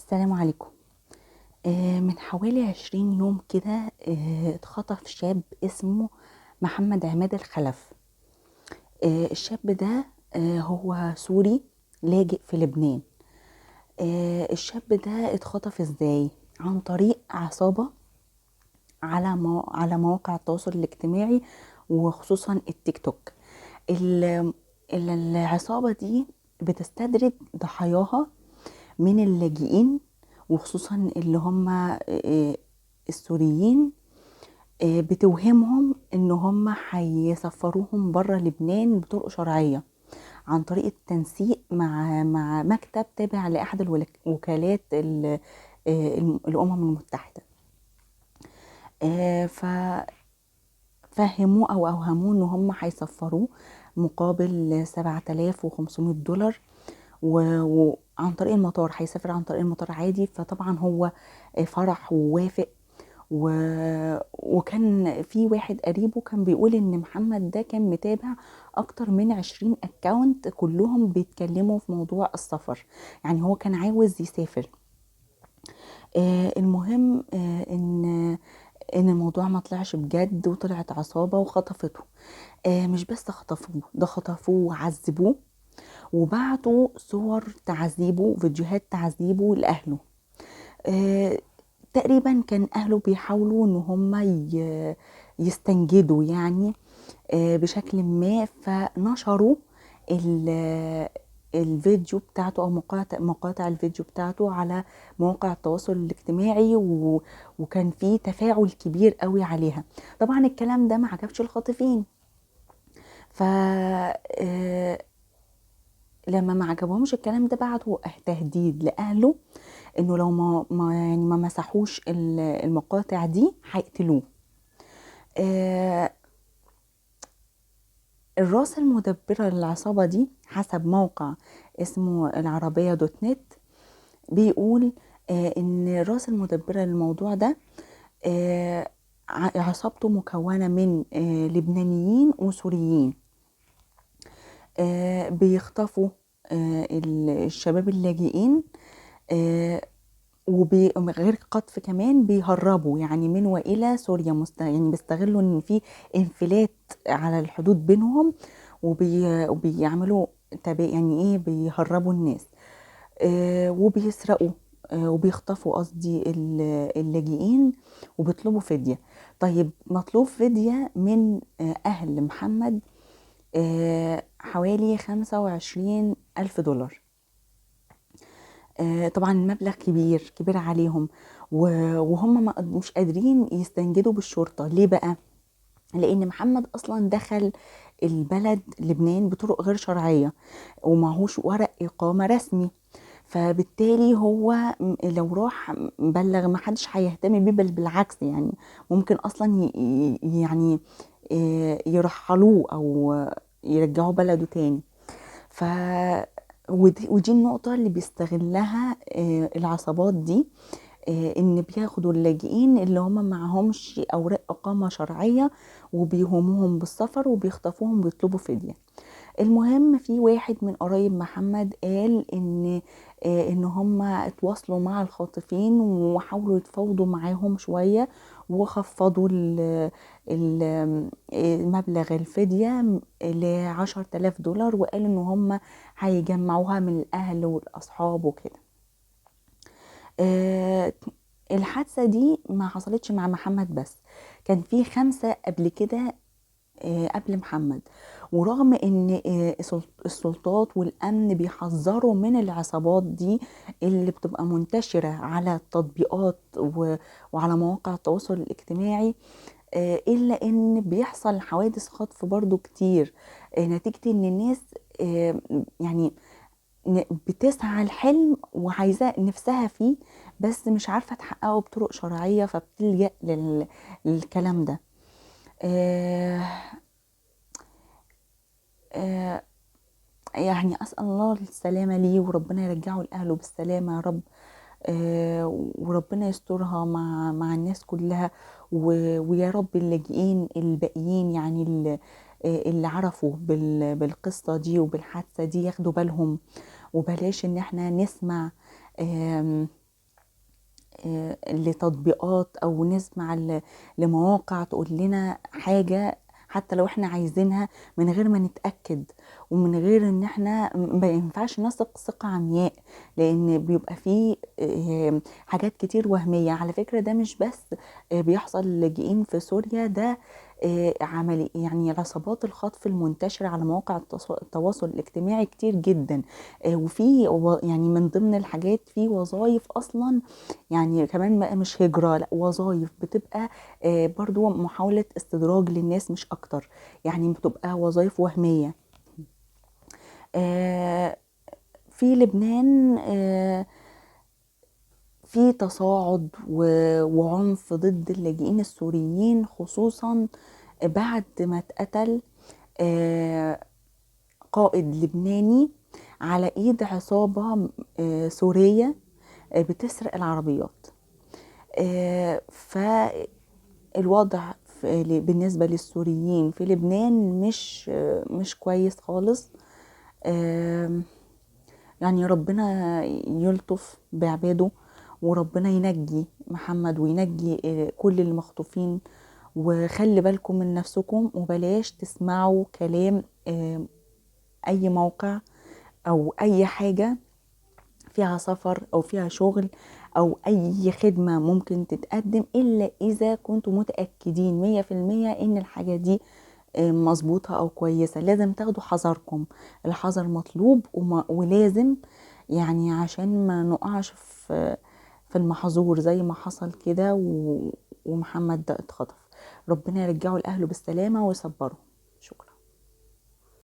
السلام عليكم. من حوالي 20 يوم كده اتخطف شاب اسمه محمد عماد الخلف. الشاب ده هو سوري لاجئ في لبنان. الشاب ده اتخطف ازاي؟ عن طريق عصابة على مواقع التواصل الاجتماعي، وخصوصا التيك توك. العصابة دي بتستدرج ضحاياها من اللاجئين، وخصوصا اللي هم السوريين. بتوهمهم ان هم هيسفروهم بره لبنان بطرق شرعيه، عن طريق التنسيق مع مكتب تابع لاحد الوكالات الامم المتحده. ففهموه او اوهموه ان هم هيسفروه مقابل $7500، وعن طريق المطار هيسافر عن طريق المطار عادي. فطبعا هو فرح ووافق. وكان في واحد قريبه كان بيقول ان محمد ده كان متابع اكتر من 20 اكاونت كلهم بيتكلموا في موضوع السفر، يعني هو كان عاوز يسافر. المهم ان الموضوع ما طلعش بجد، وطلعت عصابة وخطفته. مش بس خطفوه، ده خطفوه وعذبوه، وبعتوا صور تعذيبه وفيديوهات تعذيبه لأهله. آه، تقريبا كان أهله بيحاولوا إن هم يستنجدوا، يعني بشكل ما، فنشروا الفيديو بتاعته أو مقاطع الفيديو بتاعته على مواقع التواصل الاجتماعي، وكان فيه تفاعل كبير قوي عليها. طبعا الكلام ده ما عجبش الخاطفين، ف لما ما عجبهمش الكلام ده بعتوا تهديد لأهله انه لو يعني ما مسحوش المقاطع دي هيقتلوه. آه الراس المدبرة للعصابة دي حسب موقع اسمه العربية دوت نت بيقول ان الراس المدبرة للموضوع ده عصابته مكونة من لبنانيين وسوريين. بيخطفوا الشباب اللاجئين، وغير قطف كمان بيهربوا يعني من والى سوريا. يعني بيستغلوا ان في انفلات على الحدود بينهم، وبيعملوا يعني ايه، بيهربوا الناس. وبيسرقوا، وبيخطفوا قصدي اللاجئين، وبيطلبوا فدية. طيب مطلوب فدية من أهل محمد حوالي $25,000. طبعا المبلغ كبير كبير عليهم، وهم مش قادرين يستنجدوا بالشرطة. ليه بقى؟ لأن محمد أصلا دخل البلد لبنان بطرق غير شرعية، ومعهوش ورق إقامة رسمي. فبالتالي هو لو راح بلغ ما حدش هيهتم بيه، بل بالعكس، يعني ممكن أصلا يعني يرحلوه أو يرجعوا بلده تاني. ف ودي النقطة اللي بيستغلها العصابات دي، ان بياخدوا اللاجئين اللي هم معهمش اوراق اقامة شرعية، وبيهموهم بالسفر وبيخطفوهم وبيطلبوا فدية. المهم في واحد من قرايب محمد قال ان هم اتواصلوا مع الخاطفين وحاولوا يتفاوضوا معاهم شوية، وخفضوا المبلغ الفدية $10,000، وقال ان هم هيجمعوها من الاهل والاصحاب وكده. آه، الحادثة دي ما حصلتش مع محمد بس، كان في 5 قبل كده قبل محمد. ورغم ان السلطات والامن بيحذروا من العصابات دي اللي بتبقى منتشرة على التطبيقات وعلى مواقع التواصل الاجتماعي، الا ان بيحصل حوادث خطف برضو كتير، نتيجة ان الناس يعني بتسعى الحلم وعايزاه نفسها فيه، بس مش عارفة تحققه بطرق شرعية، فبتلجأ للكلام ده. آه آه يعني أسأل الله السلامة ليه، وربنا يرجعه لأهله بالسلامة يا رب. وربنا يسترها مع الناس كلها، ويا رب اللاجئين الباقيين، يعني اللي عرفوا بالقصة دي وبالحادثة دي ياخدوا بالهم، وبلاش ان احنا نسمع لتطبيقات او نسمع لمواقع تقول لنا حاجة حتى لو احنا عايزينها من غير ما نتأكد، ومن غير ان احنا ما ينفعش نثق ثقة عمياء، لان بيبقى فيه حاجات كتير وهمية. على فكرة ده مش بس بيحصل للاجئين في سوريا، ده عملي يعني عصابات الخطف المنتشرة على مواقع التواصل الاجتماعي كتير جدا. وفي يعني من ضمن الحاجات في وظائف اصلا، يعني كمان بقى مش هجرة، لا وظائف بتبقى برضو محاولة استدراج للناس مش اكتر، يعني بتبقى وظائف وهمية. آه، في لبنان في تصاعد وعنف ضد اللاجئين السوريين، خصوصا بعد ما اتقتل آه، قائد لبناني على ايد عصابة سورية بتسرق العربيات. فالوضع بالنسبة للسوريين في لبنان مش كويس خالص. يعني ربنا يلطف بعباده، وربنا ينجي محمد وينجي كل المخطوفين. وخلي بالكم من نفسكم، وبلاش تسمعوا كلام اي موقع او اي حاجة فيها سفر او فيها شغل او اي خدمة ممكن تتقدم، الا اذا كنتم متأكدين 100% ان الحاجة دي مظبوطة او كويسة. لازم تاخدوا حذركم، الحذر مطلوب ولازم، يعني عشان ما نقعش في المحظور زي ما حصل كده ومحمد ده اتخطف. ربنا يرجعه لأهله بالسلامة ويصبره.